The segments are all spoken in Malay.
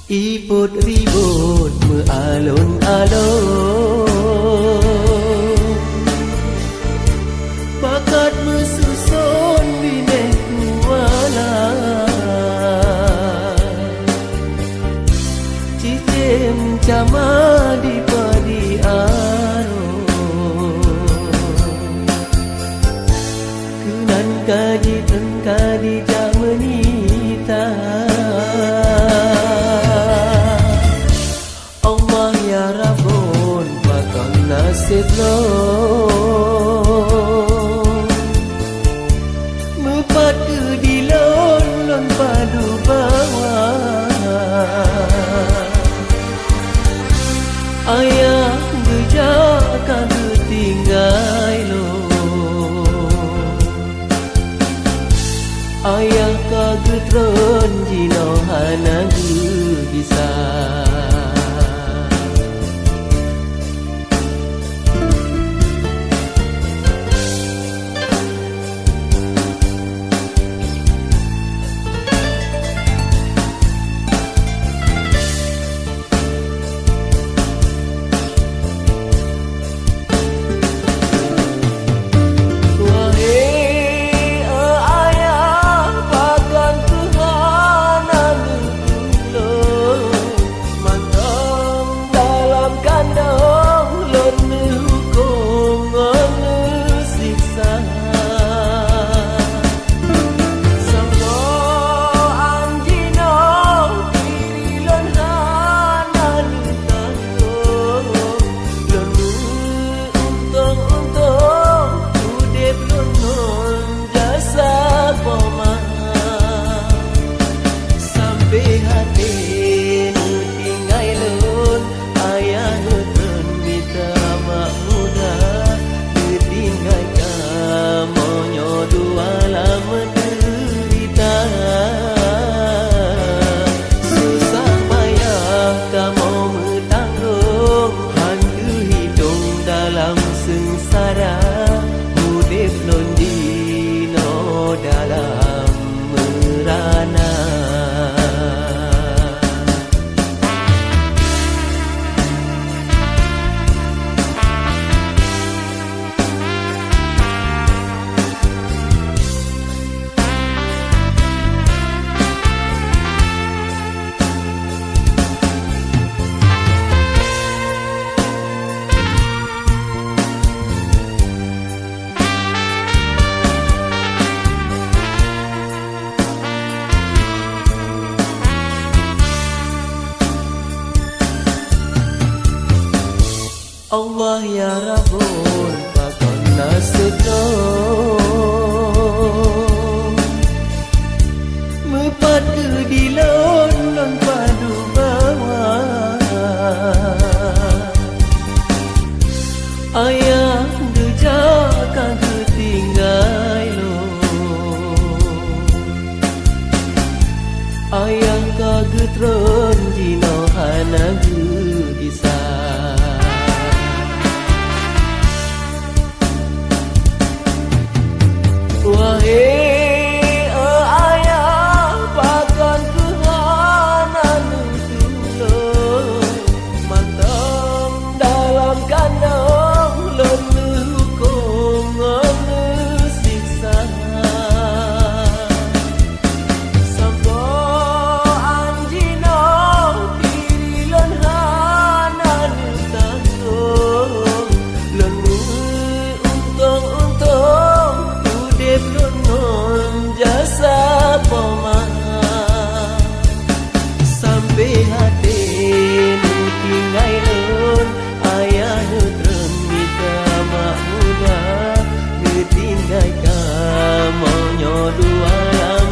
Iput ribut me alon-alon, bakat me susun bineh kuala, cicim cama di padi aro, kenan kaji tengkadi jak menita. Allah ya Rabbun bakal nasib lo, mepat ke dilon lon padu bawah, ayah gejak kagak tinggal lo, ayah kagak tron jino hana bisa. Allah ya Rabbun bakal nasib lo, mepat ke dilon lon padu bawah, ayah gejak kagak tinggal lo, ayah kagak tron jino hana bisa. Wahai ayah bakal kehanan dulu, matang dalam kandang lelu kongan siksa, sampo anjino diri lon hanan tanggung lelu untung non jasa pemah, sampai hati nu tinggal lon ayah nu termita mak muda ditinggal kamu nyodua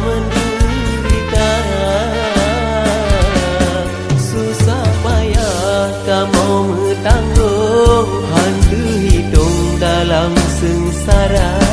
menderita, susah payah kamu tanggung hantu hitung dalam sengsara.